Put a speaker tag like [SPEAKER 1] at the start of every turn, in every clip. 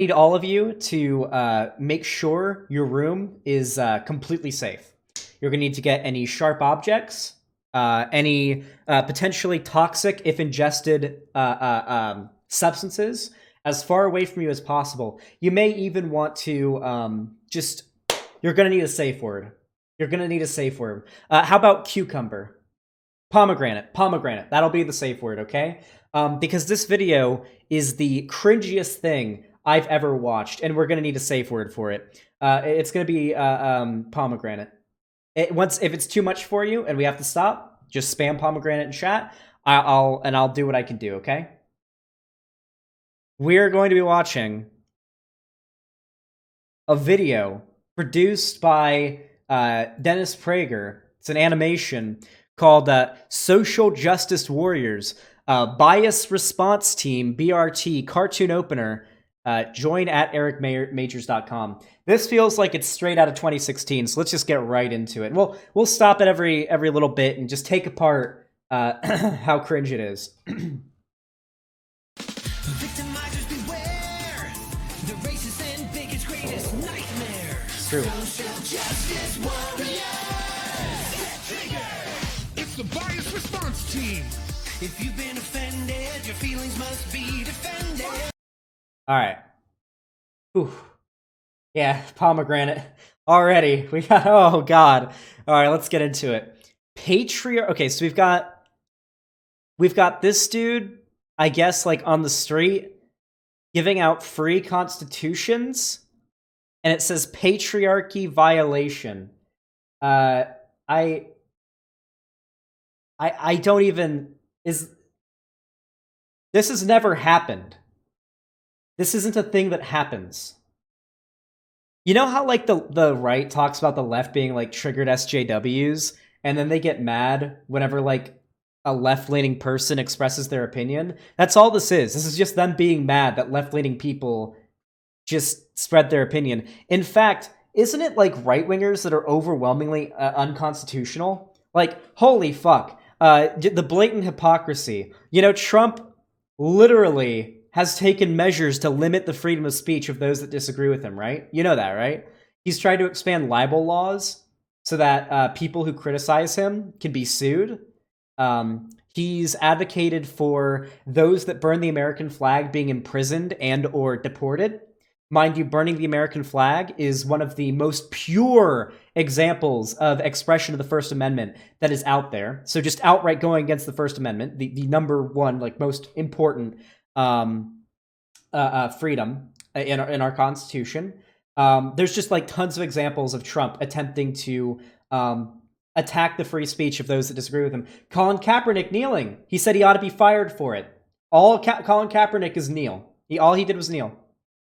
[SPEAKER 1] need all of you to make sure your room is completely safe. You're going to need to get any sharp objects, any potentially toxic, if ingested, substances as far away from you as possible. You may even want to you're going to need a safe word. You're going to need a safe word. How about cucumber? Pomegranate. Pomegranate. That'll be the safe word, okay? Because this video is the cringiest thing I've ever watched, and we're going to need a safe word for it. It's going to be pomegranate. If it's too much for you and we have to stop, just spam pomegranate in chat. I'll do what I can do, okay? We're going to be watching a video produced by Dennis Prager. It's an animation called Social Justice Warriors, Bias Response Team, BRT, Cartoon Opener. Join at ericmajors.com. This feels like it's straight out of 2016, so let's just get right into it. We'll stop at every little bit and just take apart how cringe it is.
[SPEAKER 2] Victimizers beware. The racist and biggest greatest nightmare.
[SPEAKER 1] It's true.
[SPEAKER 2] Social justice warriors.
[SPEAKER 3] It's the bias response team.
[SPEAKER 2] If you've been offended, your feelings must be defended.
[SPEAKER 1] All right. Ooh. Yeah, pomegranate. Already. We got, oh god. All right, let's get into it. Patriarch. Okay, so we've got this dude, I guess, like on the street giving out free constitutions, and it says patriarchy violation. I don't even, this has never happened. This isn't a thing that happens. You know how, like, the right talks about the left being, like, triggered SJWs, and then they get mad whenever, like, a left-leaning person expresses their opinion? That's all this is. This is just them being mad that left-leaning people just spread their opinion. In fact, isn't it, like, right-wingers that are overwhelmingly unconstitutional? Like, holy fuck. The blatant hypocrisy. You know, Trump literally has taken measures to limit the freedom of speech of those that disagree with him, right? You know that, right? He's tried to expand libel laws so that people who criticize him can be sued. He's advocated for those that burn the American flag being imprisoned and or deported. Mind you, burning the American flag is one of the most pure examples of expression of the First Amendment that is out there. So just outright going against the First Amendment, the number one, like, most important freedom in our Constitution. There's just, like, tons of examples of Trump attempting to attack the free speech of those that disagree with him. Colin Kaepernick kneeling. He said he ought to be fired for it. All Colin Kaepernick is kneel. All he did was kneel.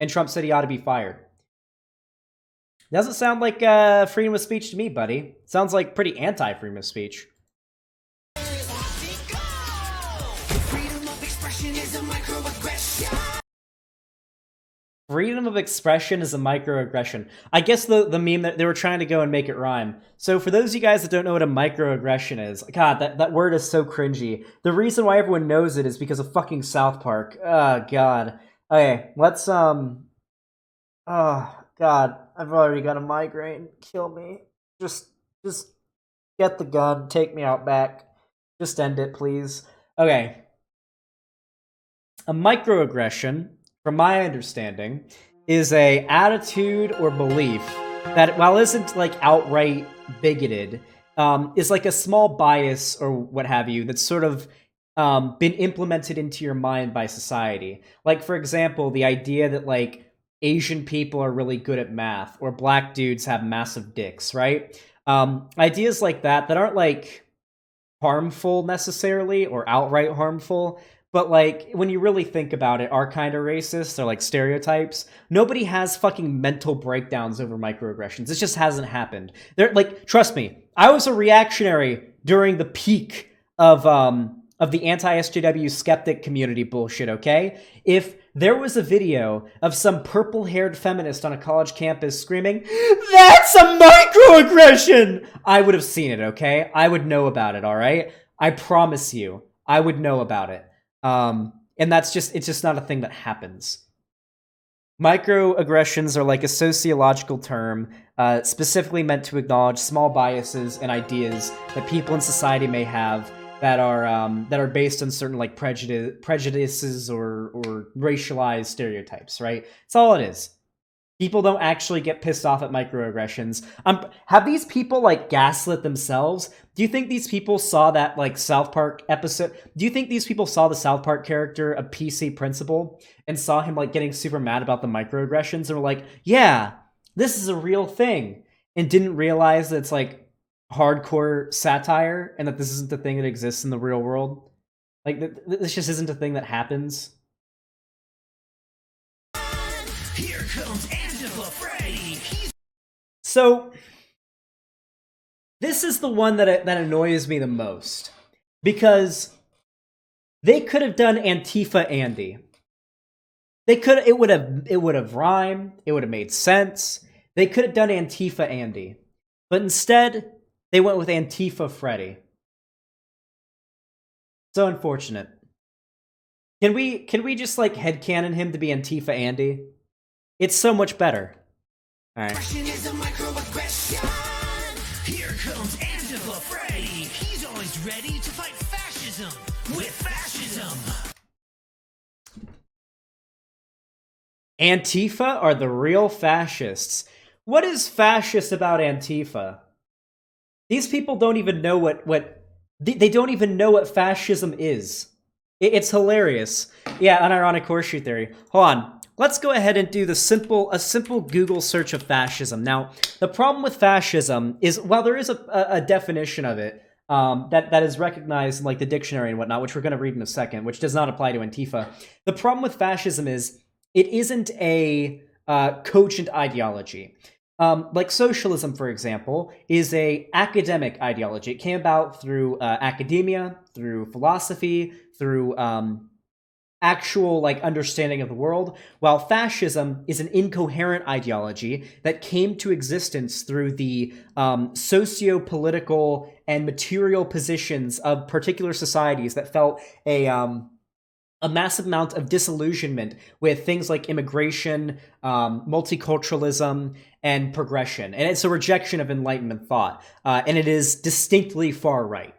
[SPEAKER 1] And Trump said he ought to be fired. Doesn't sound like freedom of speech to me, buddy. Sounds like pretty anti-freedom of speech.
[SPEAKER 2] Freedom of expression is a microaggression.
[SPEAKER 1] Freedom of expression is a microaggression. I guess the meme that they were trying to go and make it rhyme. So for those of you guys that don't know what a microaggression is, God, that word is so cringy. The reason why everyone knows it is because of fucking South Park. Oh, God. Okay, let's, oh, God, I've already got a migraine. Kill me. Just get the gun, take me out back. Just end it, please. Okay. A microaggression, from my understanding, is a attitude or belief that, while isn't, like, outright bigoted, is like a small bias or what have you that's sort of been implemented into your mind by society. Like, for example, the idea that, like, Asian people are really good at math, or black dudes have massive dicks, right? Ideas like that aren't, like, harmful necessarily or outright harmful, but, like, when you really think about it, are kind of racist. They're, like, stereotypes. Nobody has fucking mental breakdowns over microaggressions. It just hasn't happened. They're, like, trust me, I was a reactionary during the peak of the anti-SJW skeptic community bullshit, okay? If there was a video of some purple-haired feminist on a college campus screaming, "That's a microaggression!" I would have seen it, okay? I would know about it, all right? I promise you, I would know about it. And it's just not a thing that happens. Microaggressions are like a sociological term specifically meant to acknowledge small biases and ideas that people in society may have that are based on certain like prejudices or racialized stereotypes, right? That's all it is. People don't actually get pissed off at microaggressions. Have these people like gaslit themselves? Do you think these people saw that like South Park episode? Do you think these people saw the South Park character, a PC principal, and saw him like getting super mad about the microaggressions and were like, yeah, this is a real thing, and didn't realize that it's like hardcore satire and that this isn't the thing that exists in the real world? Like, this just isn't a thing that happens.
[SPEAKER 2] Here comes Angela Freddy.
[SPEAKER 1] So, this is the one that annoys me the most, because they could have done Antifa Andy. It would have rhymed. It would have made sense. They could have done Antifa Andy, but instead they went with Antifa Freddy. So unfortunate. Can we just like headcanon him to be Antifa Andy? It's so much better. All right.
[SPEAKER 2] Aggression is a microaggression. Here comes Angela Freddy. He's always ready to fight fascism with fascism.
[SPEAKER 1] Antifa are the real fascists. What is fascist about Antifa? These people don't even know what they don't even know what fascism is. It's hilarious. Yeah, unironic horseshoe theory. Hold on. Let's go ahead and do a simple Google search of fascism. Now, the problem with fascism is, while there is a definition of it that is recognized in like the dictionary and whatnot, which we're going to read in a second, which does not apply to Antifa. The problem with fascism is it isn't a cogent ideology. Like socialism, for example, is a academic ideology. It came about through academia, through philosophy, through actual like understanding of the world, while fascism is an incoherent ideology that came to existence through the socio-political and material positions of particular societies that felt a massive amount of disillusionment with things like immigration, multiculturalism, and progression. And it's a rejection of Enlightenment thought, and it is distinctly far right.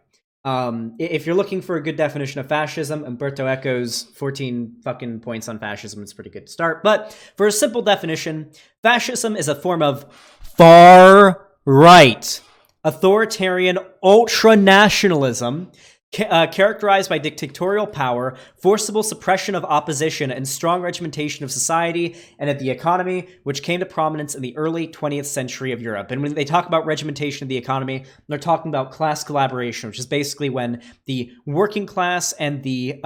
[SPEAKER 1] If you're looking for a good definition of fascism, Umberto Eco's 14 fucking points on fascism is a pretty good start. But for a simple definition, fascism is a form of far right, authoritarian ultra-nationalism characterized by dictatorial power, forcible suppression of opposition, and strong regimentation of society and of the economy, which came to prominence in the early 20th century of Europe. And when they talk about regimentation of the economy, they're talking about class collaboration, which is basically when the working class and the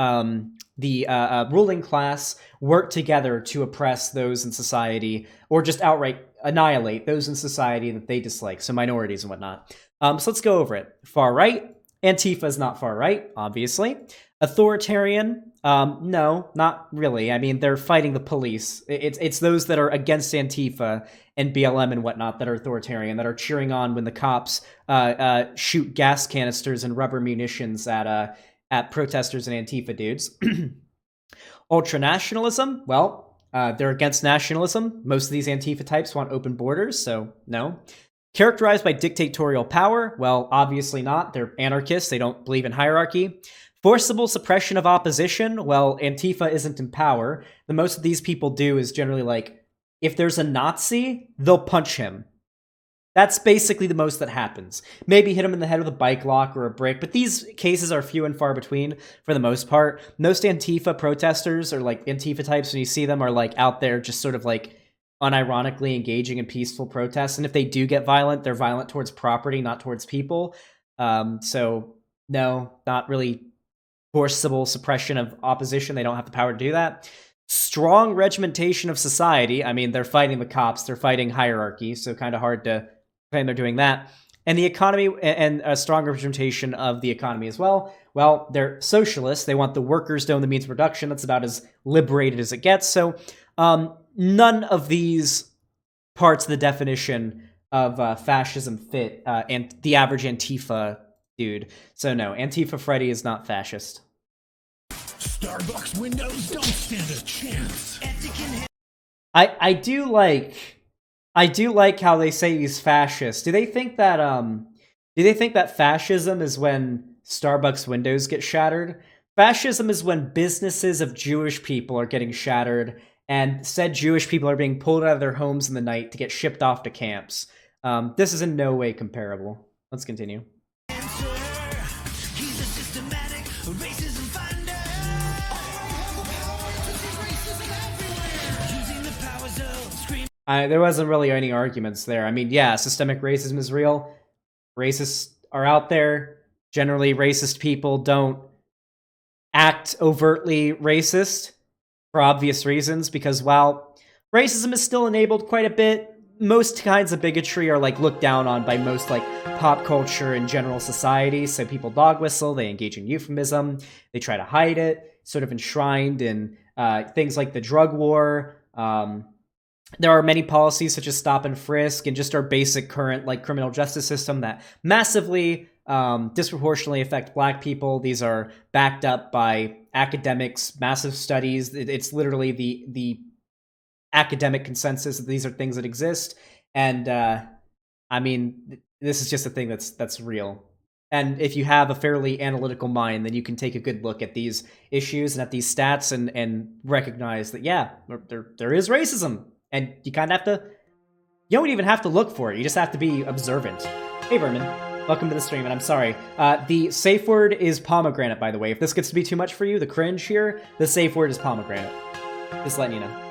[SPEAKER 1] ruling class work together to oppress those in society, or just outright annihilate those in society that they dislike, so minorities and whatnot. So let's go over it. Far right. Antifa is not far right, obviously. Authoritarian, no, not really. I mean, they're fighting the police. It's those that are against Antifa and BLM and whatnot that are authoritarian, that are cheering on when the cops shoot gas canisters and rubber munitions at protesters and Antifa dudes. Ultranationalism, well, they're against nationalism. Most of these Antifa types want open borders, so no. Characterized by dictatorial power? Well, obviously not. They're anarchists. They don't believe in hierarchy. Forcible suppression of opposition? Well, Antifa isn't in power. The most of these people do is generally like, if there's a Nazi, they'll punch him. That's basically the most that happens. Maybe hit him in the head with a bike lock or a brick, but these cases are few and far between for the most part. Most Antifa protesters, or like Antifa types, when you see them, are like out there just sort of like unironically engaging in peaceful protests, and if they do get violent, they're violent towards property, not towards people. So no, not really forcible suppression of opposition. They don't have the power to do that. Strong regimentation of society. I mean, they're fighting the cops, they're fighting hierarchy, so kind of hard to claim they're doing that. And the economy, and a strong representation of the economy as well. Well, they're socialists. They want the workers to own the means of production. That's about as liberated as it gets. So none of these parts of the definition of fascism fit and the average Antifa dude. So no, Antifa Freddy is not fascist.
[SPEAKER 3] Starbucks windows don't stand a chance.
[SPEAKER 1] I do like how they say he's fascist. Do they think that fascism is when Starbucks windows get shattered? Fascism is when businesses of Jewish people are getting shattered, and said Jewish people are being pulled out of their homes in the night to get shipped off to camps. This is in no way comparable. Let's continue.
[SPEAKER 2] He's a systematic racism finder. Using the powers of scream.
[SPEAKER 1] There wasn't really any arguments there. I mean, yeah, systemic racism is real. Racists are out there. Generally, racist people don't act overtly racist for obvious reasons, because while racism is still enabled quite a bit, most kinds of bigotry are like looked down on by most like pop culture and general society. So people dog whistle, they engage in euphemism, they try to hide it, sort of enshrined in things like the drug war. There are many policies such as stop and frisk and just our basic current like criminal justice system that massively disproportionately affect Black people. These are backed up by academics, massive studies. It's literally the academic consensus that these are things that exist. And I mean, this is just a thing that's real. And if you have a fairly analytical mind, then you can take a good look at these issues and at these stats and recognize that, yeah, there is racism. And you kind of have to, you don't even have to look for it. You just have to be observant. Hey, Vermin. Welcome to the stream, and I'm sorry. The safe word is pomegranate, by the way. If this gets to be too much for you, the cringe here, the safe word is pomegranate. Just letting you know.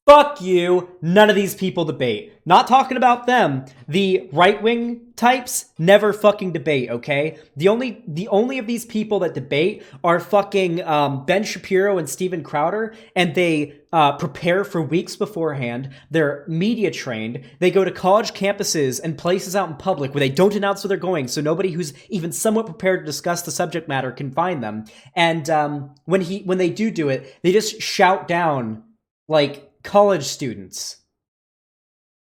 [SPEAKER 1] Fuck you. None of these people debate. Not talking about them. The right-wing types never fucking debate, okay? The only of these people that debate are fucking Ben Shapiro and Steven Crowder, and they prepare for weeks beforehand. They're media trained. They go to college campuses and places out in public where they don't announce where they're going, so nobody who's even somewhat prepared to discuss the subject matter can find them. And when they do it, they just shout down like college students.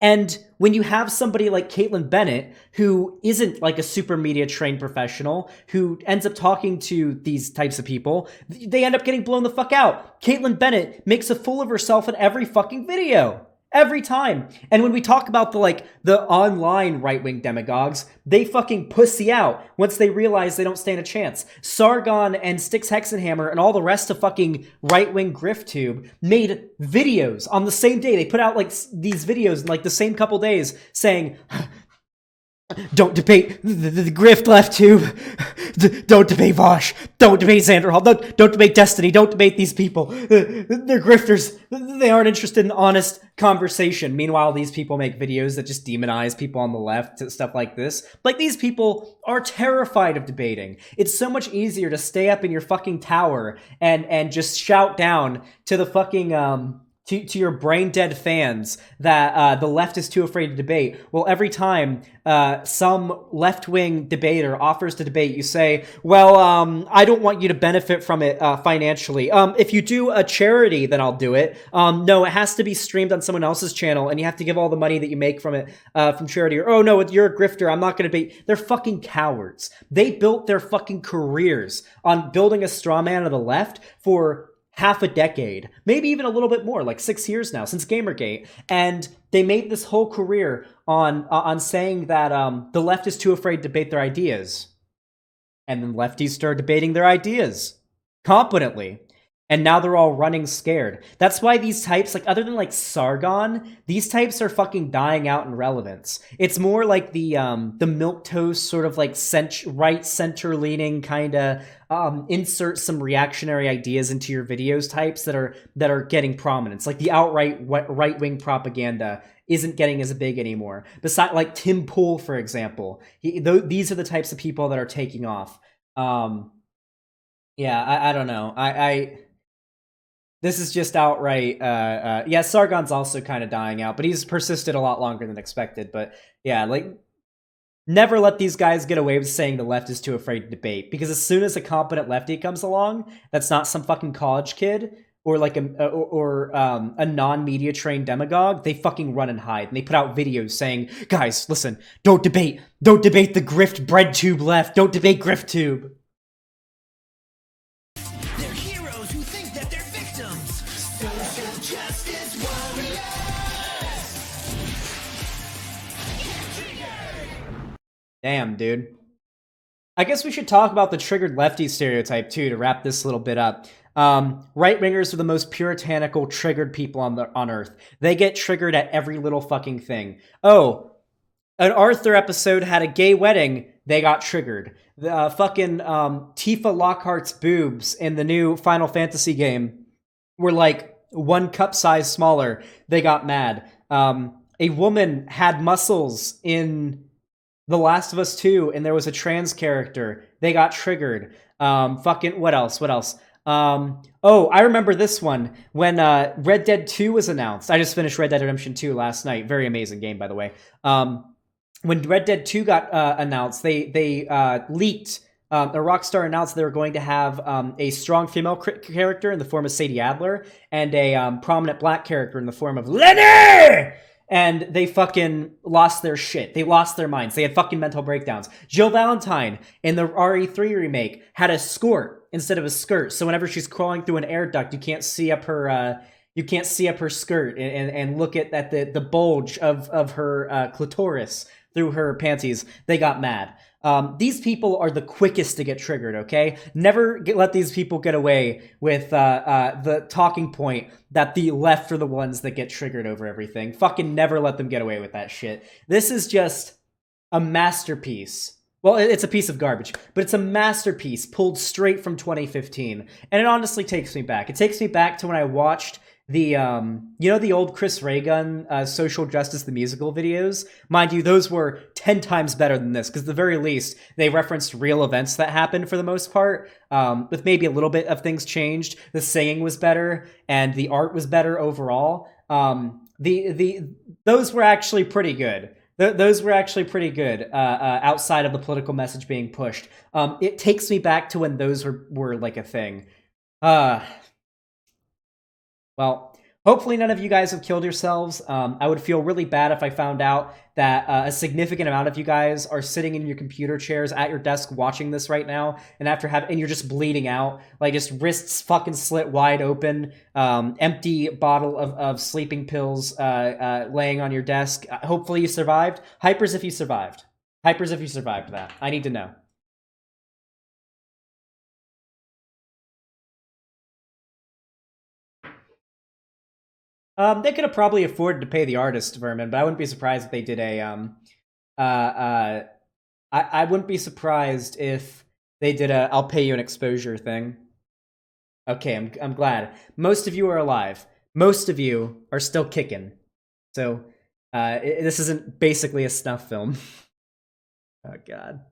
[SPEAKER 1] And when you have somebody like Caitlin Bennett, who isn't like a super media trained professional, who ends up talking to these types of people, they end up getting blown the fuck out. Caitlin Bennett makes a fool of herself in every fucking video. Every time. And when we talk about the online right-wing demagogues, they fucking pussy out once they realize they don't stand a chance. Sargon and Styx Hexenhammer and all the rest of fucking right-wing Breadtube made videos on the same day. They put out like these videos in like the same couple days saying, don't debate the grift left tube. Don't debate Vosh. Don't debate Xander Hall. Don't debate Destiny. Don't debate these people. They're grifters. They aren't interested in honest conversation. Meanwhile, these people make videos that just demonize people on the left, stuff like this. Like, these people are terrified of debating. It's so much easier to stay up in your fucking tower and just shout down to the fucking to your brain-dead fans that the left is too afraid to debate. Well, every time some left-wing debater offers to debate, you say, well, I don't want you to benefit from it financially. If you do a charity, then I'll do it. No, it has to be streamed on someone else's channel, and you have to give all the money that you make from it from charity. Or, oh, no, you're a grifter, I'm not going to debate. They're fucking cowards. They built their fucking careers on building a straw man of the left for half a decade, maybe even a little bit more, like 6 years now, since Gamergate. And they made this whole career on saying that the left is too afraid to debate their ideas. And then lefties started debating their ideas competently. And now they're all running scared. That's why these types, like, other than like Sargon, these types are fucking dying out in relevance. It's more like the milquetoast sort of like right center leaning kind of insert some reactionary ideas into your videos types that are getting prominence. Like the outright right wing propaganda isn't getting as big anymore. Besides, like Tim Pool, for example, these are the types of people that are taking off. Yeah, I don't know. This is just outright, yeah, Sargon's also kind of dying out, but he's persisted a lot longer than expected. But yeah, like, never let these guys get away with saying the left is too afraid to debate, because as soon as a competent lefty comes along, that's not some fucking college kid or like a non-media trained demagogue, they fucking run and hide, and they put out videos saying, guys, listen, don't debate the grift Breadtube left, don't debate Griftube.
[SPEAKER 2] They're heroes who think Justice warriors.
[SPEAKER 1] Damn, dude. I guess we should talk about the triggered lefty stereotype too to wrap this little bit up. Right-wingers are the most puritanical, triggered people on Earth. They get triggered at every little fucking thing. Oh, an Arthur episode had a gay wedding. They got triggered. The fucking Tifa Lockhart's boobs in the new Final Fantasy game were like 1 cup size smaller. They got mad. A woman had muscles in The Last of Us 2, and there was a trans character. They got triggered. Fucking, what else? Oh, I remember this one. When Red Dead 2 was announced. I just finished Red Dead Redemption 2 last night. Very amazing game, by the way. When Red Dead 2 got announced, they leaked. Rockstar announced they were going to have a strong female character in the form of Sadie Adler and a prominent black character in the form of Lenny! And they fucking lost their shit. They lost their minds. They had fucking mental breakdowns. Jill Valentine in the RE3 remake had a skirt instead of a skirt. So whenever she's crawling through an air duct, you can't see up her skirt and look at the bulge of her clitoris through her panties. They got mad. These people are the quickest to get triggered, okay? Never let these people get away with the talking point that the left are the ones that get triggered over everything. Fucking never let them get away with that shit. This is just a masterpiece. Well, it's a piece of garbage, but it's a masterpiece pulled straight from 2015. And it honestly takes me back. It takes me back to when I watched the, the old Chris Ray Gun, Social Justice, the musical videos. Mind you, those were 10 times better than this, because at the very least, they referenced real events that happened for the most part, with maybe a little bit of things changed. The singing was better, and the art was better overall. Those were actually pretty good. Those were actually pretty good, outside of the political message being pushed. It takes me back to when those were like a thing. Well, hopefully none of you guys have killed yourselves. I would feel really bad if I found out that a significant amount of you guys are sitting in your computer chairs at your desk watching this right now, and and you're just bleeding out, like just wrists fucking slit wide open, empty bottle of sleeping pills laying on your desk. Hopefully you survived. Hypers if you survived. Hypers if you survived that. I need to know. They could have probably afforded to pay the artist, Vermin, but I wouldn't be surprised if they did I wouldn't be surprised if they did a I'll pay you an exposure thing. Okay, I'm glad. Most of you are alive. Most of you are still kicking. So, this isn't basically a snuff film. Oh, God.